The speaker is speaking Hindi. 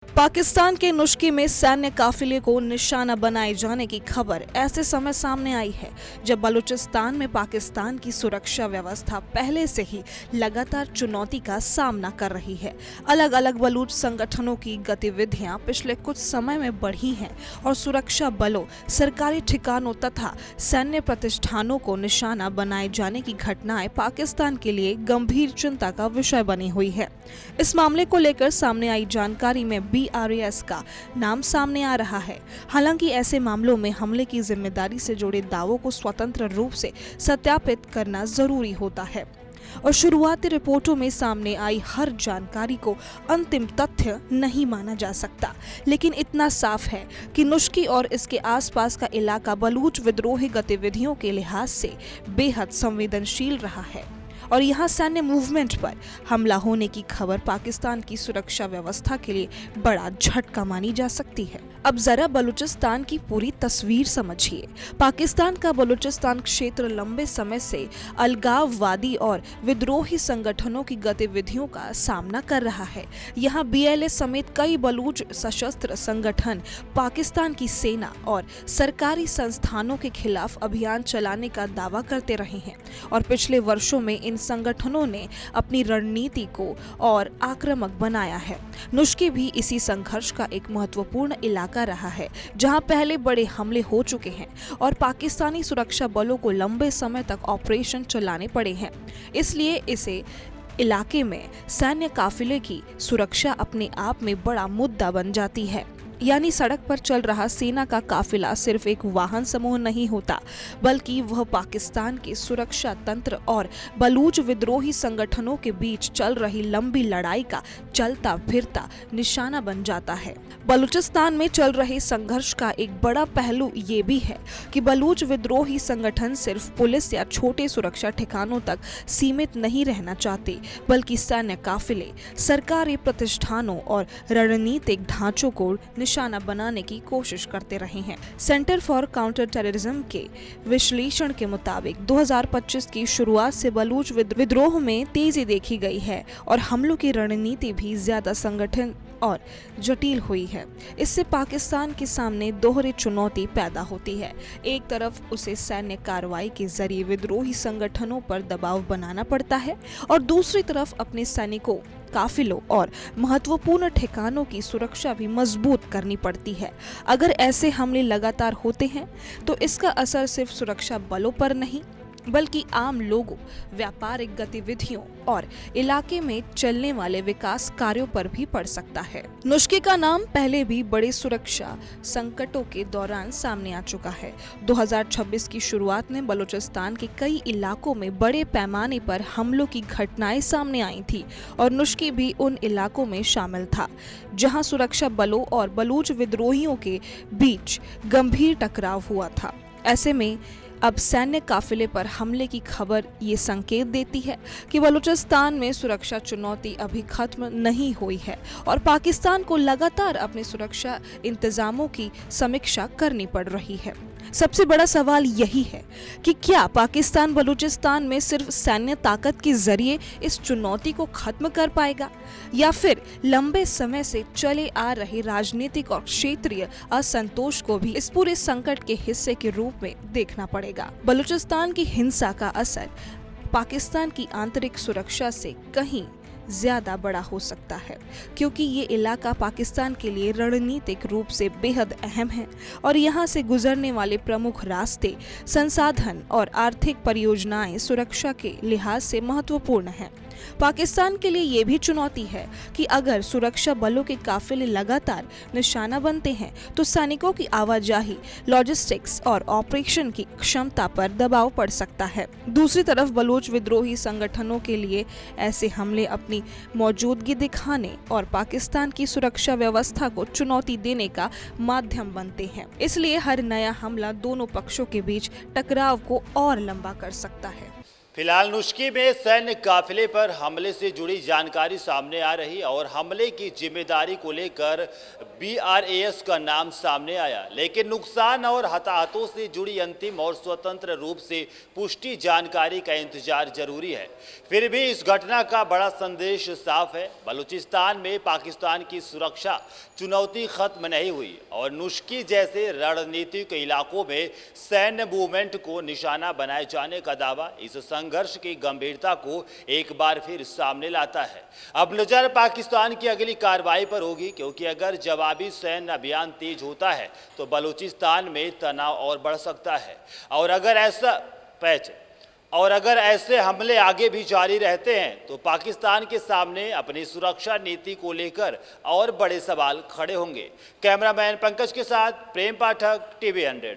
पाकिस्तान के नुश्की में सैन्य काफिले को निशाना बनाए जाने की खबर ऐसे समय सामने आई है जब बलूचिस्तान में पाकिस्तान की सुरक्षा व्यवस्था पहले से ही लगातार चुनौती का सामना कर रही है। अलग अलग बलूच संगठनों की गतिविधियां पिछले कुछ समय में बढ़ी हैं और सुरक्षा बलों, सरकारी ठिकानों तथा सैन्य प्रतिष्ठानों को निशाना बनाए जाने की घटनाएं पाकिस्तान के लिए गंभीर चिंता का विषय बनी हुई है। इस मामले को लेकर सामने आई जानकारी में BRAS का नाम सामने आ रहा है। हालांकि ऐसे मामलों में हमले की जिम्मेदारी से जुड़े दावों को स्वतंत्र रूप से सत्यापित करना जरूरी होता है और शुरुआती रिपोर्टों में सामने आई हर जानकारी को अंतिम तथ्य नहीं माना जा सकता। लेकिन इतना साफ है कि नुश्की और इसके आसपास का इलाका बलूच विद्रोही गतिविधियों के लिहाज से बेहद संवेदनशील रहा है और यहाँ सैन्य मूवमेंट पर हमला होने की खबर पाकिस्तान की सुरक्षा व्यवस्था के लिए बड़ा झटका मानी जा सकती है। अब जरा बलूचिस्तान की पूरी तस्वीर समझिए। पाकिस्तान का बलूचिस्तान क्षेत्र लंबे समय से अलगाववादी और विद्रोही संगठनों की गतिविधियों का सामना कर रहा है। यहाँ BLA समेत कई बलूच सशस्त्र संगठन पाकिस्तान की सेना और सरकारी संस्थानों के खिलाफ अभियान चलाने का दावा करते रहे हैं और पिछले वर्षों में इन संगठनों ने अपनी रणनीति को और आक्रामक बनाया है। नुश्की भी इसी संघर्ष का एक महत्वपूर्ण इलाका रहा है जहां पहले बड़े हमले हो चुके हैं और पाकिस्तानी सुरक्षा बलों को लंबे समय तक ऑपरेशन चलाने पड़े हैं। इसलिए इसे इलाके में सैन्य काफिले की सुरक्षा अपने आप में बड़ा मुद्दा बन जाती है। यानी सड़क पर चल रहा सेना का काफिला सिर्फ एक वाहन समूह नहीं होता, बल्कि वह पाकिस्तान के सुरक्षा तंत्र और बलूच विद्रोही संगठनों के बीच चल रही लंबी लड़ाई का चलता फिरता निशाना बन जाता है। बलूचिस्तान में चल रहे संघर्ष का एक बड़ा पहलू ये भी है कि बलूच विद्रोही संगठन सिर्फ पुलिस या छोटे सुरक्षा ठिकानों तक सीमित नहीं रहना चाहते, बल्कि सैन्य काफिले, सरकारी प्रतिष्ठानों और रणनीतिक ढांचों को निशाना बनाने की कोशिश करते रहे हैं। सेंटर फॉर काउंटर टेररिज्म के विश्लेषण के मुताबिक 2025 की शुरुआत से बलूच विद्रोह में तेजी देखी गई है और हमलों की रणनीति भी ज्यादा संगठन और जटिल हुई है। इससे पाकिस्तान के सामने दोहरी चुनौती पैदा होती है। एक तरफ उसे सैन्य कार्रवाई के जरिए विद्रोही संगठनों पर दबाव बनाना पड़ता है और दूसरी तरफ अपने सैनिकों, काफिलों और महत्वपूर्ण ठिकानों की सुरक्षा भी मजबूत करनी पड़ती है। अगर ऐसे हमले लगातार होते हैं तो इसका असर सिर्फ सुरक्षा बलों पर नहीं बल्कि आम लोगों, व्यापारिक गतिविधियों और इलाके में चलने वाले विकास कार्यों पर भी पड़ सकता है। नुश्की का नाम पहले भी बड़े सुरक्षा संकटों के दौरान सामने आ चुका है। 2026 की शुरुआत में बलूचिस्तान के कई इलाकों में बड़े पैमाने पर हमलों की घटनाएं सामने आई थी और नुश्की भी उन इलाकों में शामिल था जहां सुरक्षा बलों और बलूच विद्रोहियों के बीच गंभीर टकराव हुआ था। ऐसे में अब सैन्य काफिले पर हमले की खबर ये संकेत देती है कि बलूचिस्तान में सुरक्षा चुनौती अभी खत्म नहीं हुई है और पाकिस्तान को लगातार अपने सुरक्षा इंतजामों की समीक्षा करनी पड़ रही है। सबसे बड़ा सवाल यही है कि क्या पाकिस्तान बलूचिस्तान में सिर्फ सैन्य ताकत के जरिए इस चुनौती को खत्म कर पाएगा या फिर लंबे समय से चले आ रहे राजनीतिक और क्षेत्रीय असंतोष को भी इस पूरे संकट के हिस्से के रूप में देखना पड़ेगा। बलूचिस्तान की हिंसा का असर पाकिस्तान की आंतरिक सुरक्षा से कहीं ज्यादा बड़ा हो सकता है क्योंकि ये इलाका पाकिस्तान के लिए रणनीतिक रूप से बेहद अहम है और यहाँ से गुजरने वाले प्रमुख रास्ते, संसाधन और आर्थिक परियोजनाएं सुरक्षा के लिहाज से महत्वपूर्ण हैं। पाकिस्तान के लिए ये भी चुनौती है कि अगर सुरक्षा बलों के काफिले लगातार निशाना बनते हैं तो सैनिकों की आवाजाही, लॉजिस्टिक्स और ऑपरेशन की क्षमता पर दबाव पड़ सकता है। दूसरी तरफ बलूच विद्रोही संगठनों के लिए ऐसे हमले अपनी मौजूदगी दिखाने और पाकिस्तान की सुरक्षा व्यवस्था को चुनौती देने का माध्यम बनते हैं। इसलिए हर नया हमला दोनों पक्षों के बीच टकराव को और लंबा कर सकता है। फिलहाल नुश्की में सैन्य काफिले पर हमले से जुड़ी जानकारी सामने आ रही और हमले की जिम्मेदारी को लेकर बीआरएएस का नाम सामने आया, लेकिन नुकसान और हताहतों से जुड़ी अंतिम और स्वतंत्र रूप से पुष्टि जानकारी का इंतजार जरूरी है। फिर भी इस घटना का बड़ा संदेश साफ है। बलूचिस्तान में पाकिस्तान की सुरक्षा चुनौती खत्म नहीं हुई और नुश्की जैसे रणनीतिक इलाकों में सैन्य मूवमेंट को निशाना बनाए जाने का दावा इस संघर्ष की गंभीरता को एक बार फिर सामने लाता है। अब नजर पाकिस्तान की अगली कार्रवाई पर होगी, क्योंकि अगर जवाबी सैन्य अभियान तेज होता है तो बलूचिस्तान में तनाव और बढ़ सकता है और अगर ऐसे हमले आगे भी जारी रहते हैं तो पाकिस्तान के सामने अपनी सुरक्षा नीति को लेकर और बड़े सवाल खड़े होंगे। कैमरामैन पंकज के साथ प्रेम पाठक, टीवी 100।